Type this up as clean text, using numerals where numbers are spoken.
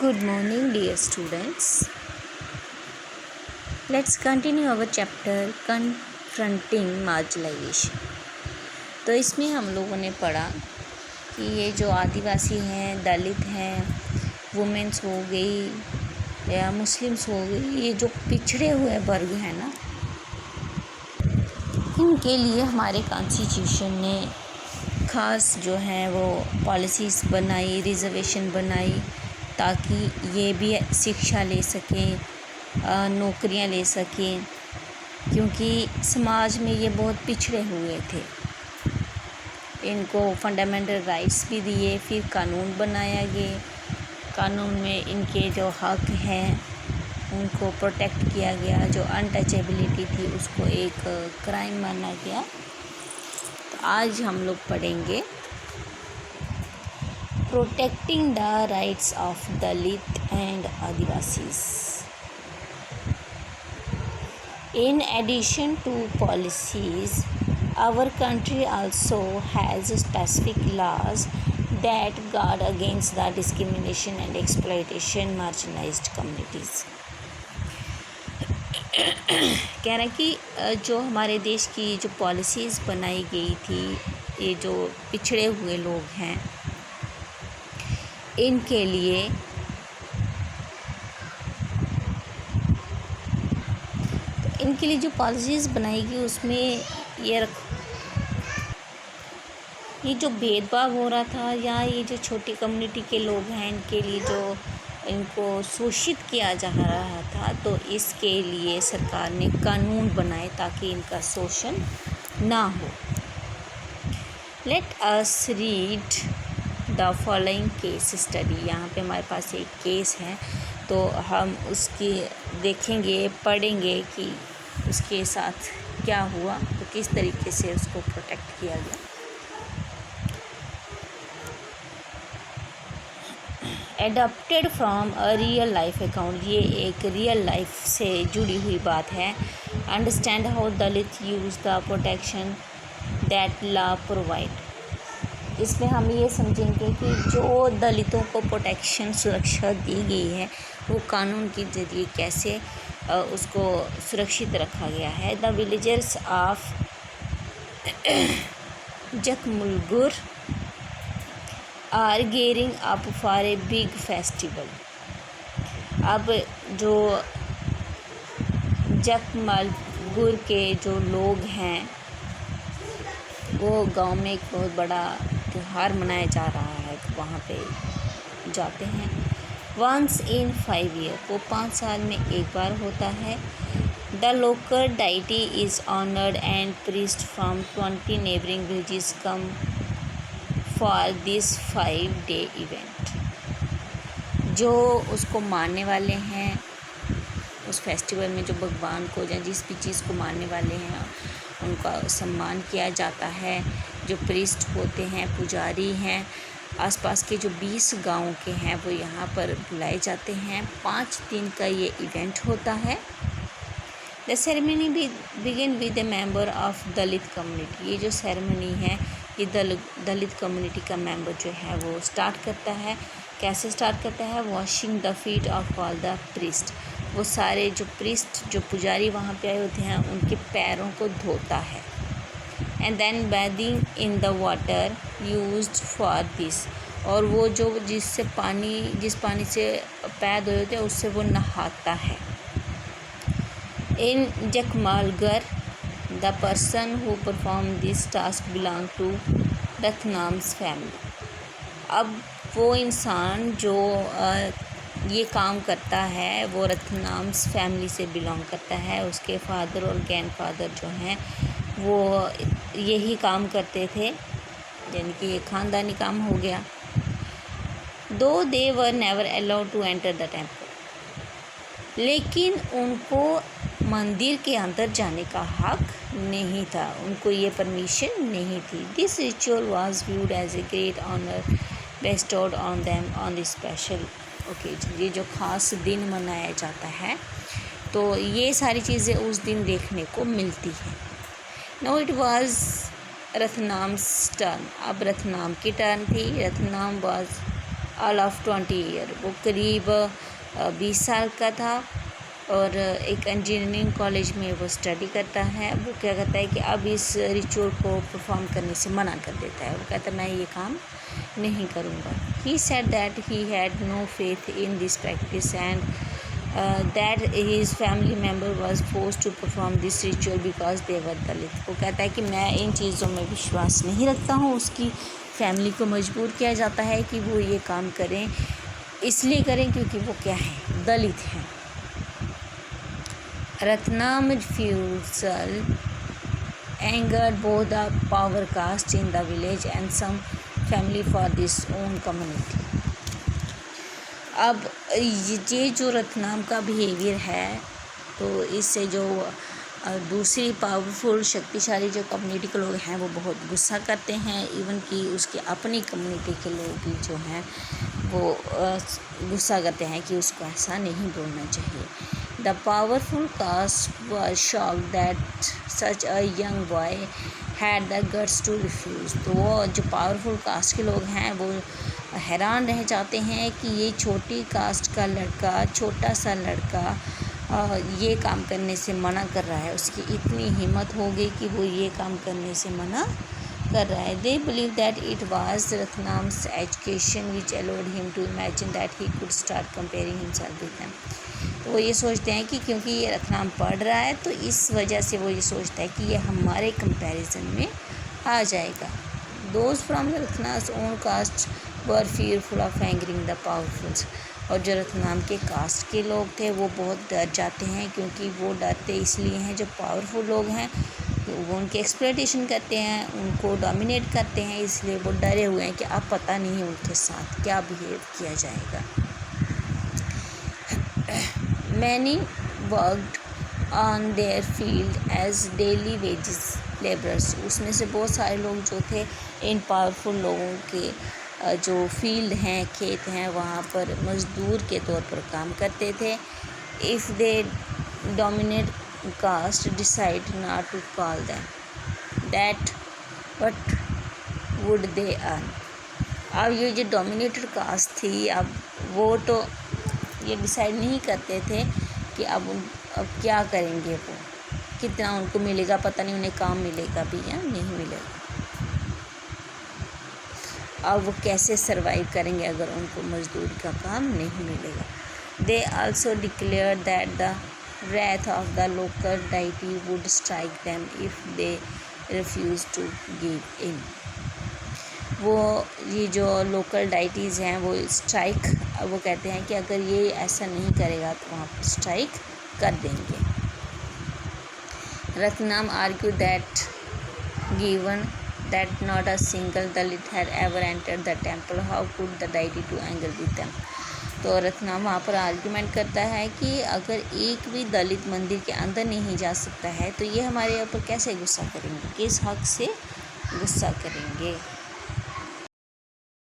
Good morning, dear students. Let's continue our chapter Confronting Marginalization. तो इसमें हम लोगों ने पढ़ा कि ये जो आदिवासी हैं, दलित हैं, वुमेन्स हो गई या मुस्लिम्स हो गई, ये जो पिछड़े हुए वर्ग हैं ना, इनके लिए हमारे कॉन्स्टिट्यूशन ने ख़ास जो है वो पॉलिसीज़ बनाई, रिजर्वेशन बनाई ताकि ये भी शिक्षा ले सकें, नौकरियां ले सकें, क्योंकि समाज में ये बहुत पिछड़े हुए थे। इनको फंडामेंटल राइट्स भी दिए, फिर कानून बनाया गया, कानून में इनके जो हक हैं उनको प्रोटेक्ट किया गया। जो अनटचेबिलिटी थी उसको एक क्राइम माना गया। तो आज हम लोग पढ़ेंगे Protecting the rights of Dalit and Adivasis. In addition to policies, our country also has specific laws that guard against the discrimination and exploitation marginalized communities. कह रहा है कि जो हमारे देश की जो पॉलिसीज़ बनाई गई थी, ये जो पिछड़े हुए लोग हैं इनके लिए जो पॉलिसीज़ बनाई गई उसमें ये जो भेदभाव हो रहा था या ये जो छोटी कम्युनिटी के लोग हैं इनके लिए जो इनको शोषित किया जा रहा था, तो इसके लिए सरकार ने कानून बनाए ताकि इनका शोषण ना हो। Let us read the following case study. यहाँ पे हमारे पास एक केस है, तो हम उसकी देखेंगे, पढ़ेंगे कि उसके साथ क्या हुआ, तो किस तरीके से उसको प्रोटेक्ट किया गया। Adopted from a real life account, ये एक रियल लाइफ से जुड़ी हुई बात है। Understand how Dalit use the protection that law provide. इसमें हम ये समझेंगे कि जो दलितों को प्रोटेक्शन, सुरक्षा दी गई है, वो कानून के ज़रिए कैसे उसको सुरक्षित रखा गया है। The villagers of Jakmulgur are gearing up for a big festival. अब जो जकमुलगुर के जो लोग हैं वो गांव में एक बहुत बड़ा त्यौहार मनाया जा रहा है, तो वहाँ पे जाते हैं। वंस इन 5 ईयर, वो 5 साल में एक बार होता है। The local deity is honoured and priest from 20 neighbouring villages come for this 5-day event. जो उसको मानने वाले हैं उस फेस्टिवल में, जो भगवान को या जिस भी चीज़ को मानने वाले हैं उनका सम्मान किया जाता है। जो प्रीस्ट होते हैं, पुजारी हैं, आसपास के जो 20 गांव के हैं वो यहाँ पर बुलाए जाते हैं। 5 दिन का ये इवेंट होता है। The ceremony begin with A member of Dalit community. ये जो सेरेमनी है ये दलित कम्युनिटी का मेंबर जो है वो स्टार्ट करता है। कैसे स्टार्ट करता है? Washing the feet of all the priest. वो सारे जो प्रीस्ट, जो पुजारी वहाँ पे आए होते हैं, उनके पैरों को धोता है। And then bathing in the water used for this. और वो जो जिस पानी से पैर धोए होते हैं उससे वो नहाता है। In Jakmulgur the person who perform this task belong to Ratnam's family. अब वो इंसान जो ये काम करता है वो रतनाम्स फैमिली से बिलोंग करता है। उसके फादर और ग्रैंडफादर जो हैं वो यही काम करते थे, यानी कि ये ख़ानदानी काम हो गया। Though they were never allowed to enter the temple, लेकिन उनको मंदिर के अंदर जाने का हक नहीं था, उनको ये परमिशन नहीं थी। This ritual was viewed as a great honour bestowed on them on the special occasion. ये जो ख़ास दिन मनाया जाता है, तो ये सारी चीज़ें उस दिन देखने को मिलती हैं। Now it was Ratnam's turn. अब रतनाम की टर्न थी। Ratnam was all of 20 year. वो करीब 20 साल का था और एक इंजीनियरिंग कॉलेज में वो स्टडी करता है। वो क्या कहता है कि अब इस रिचुअल को परफॉर्म करने से मना कर देता है। वो कहता है मैं ये काम नहीं करूँगा। He said that he had no faith in this practice and that his family member was forced to perform this ritual because they were Dalit. वो कहता है कि मैं इन चीज़ों में विश्वास नहीं रखता हूँ। उसकी फैमिली को मजबूर किया जाता है कि वो ये काम करें, इसलिए करें क्योंकि वो क्या है, दलित हैं। Ratnam refusal angered both the power caste in the village and some family for this own community. अब ये जो रत्नाम का बिहेवियर है, तो इससे जो दूसरी पावरफुल शक्तिशाली जो कम्युनिटी के लोग हैं वो बहुत गुस्सा करते हैं। इवन कि उसके अपनी कम्युनिटी के लोग भी जो हैं वो गुस्सा करते हैं कि उसको ऐसा नहीं बोलना चाहिए। The powerful caste was shocked that such a young boy had the guts to refuse. तो वो जो पावरफुल कास्ट के लोग हैं वो हैरान रह जाते हैं कि ये छोटी कास्ट का लड़का, छोटा सा लड़का ये काम करने से मना कर रहा है। उसकी इतनी हिम्मत हो गई कि वो ये काम करने से मना कर रहा है। They believe that it was Ratnam's education which allowed him to imagine that he could start comparing himself with them. तो वो ये सोचते हैं कि क्योंकि ये रत्नाम पढ़ रहा है तो इस वजह से वो ये सोचता है कि ये हमारे कंपैरिजन में आ जाएगा। Those from Ratnam's own caste were fearful of angering the powerfuls. और जो रत्नाम के कास्ट के लोग थे वो बहुत डर जाते हैं, क्योंकि वो डरते इसलिए हैं जो पावरफुल लोग हैं वो उनकी एक्सप्लॉइटेशन करते हैं, उनको डोमिनेट करते हैं, इसलिए वो डरे हुए हैं कि अब पता नहीं उनके साथ क्या बिहेव किया जाएगा। Many worked on their field as daily wages laborers. उसमें से बहुत सारे लोग जो थे इन पावरफुल लोगों के जो फील्ड हैं, खेत हैं, वहाँ पर मज़दूर के तौर पर काम करते थे। If they dominate caste decide not to call them that, what would they earn? अब ये जो डोमिनेटेड कास्ट थी, अब वो तो ये डिसाइड नहीं करते थे कि अब क्या करेंगे, वो कितना उनको मिलेगा, पता नहीं उन्हें काम मिलेगा भी या नहीं मिलेगा, अब वो कैसे सरवाइव करेंगे अगर उनको मजदूर का काम नहीं मिलेगा। They also declare that the wrath of the local deity would strike them if they refuse to give in. वो ये जो लोकल डाइटीज़ हैं वो स्ट्राइक, वो कहते हैं कि अगर ये ऐसा नहीं करेगा तो वहाँ पर स्ट्राइक कर देंगे। Ratnam argue that given that not a single Dalit had ever entered the temple, how could the deity to anger with them? तो रत्नाम वहाँ पर आर्ग्यूमेंट करता है कि अगर एक भी दलित मंदिर के अंदर नहीं जा सकता है तो ये हमारे ऊपर कैसे गुस्सा करेंगे, किस हक से गुस्सा करेंगे।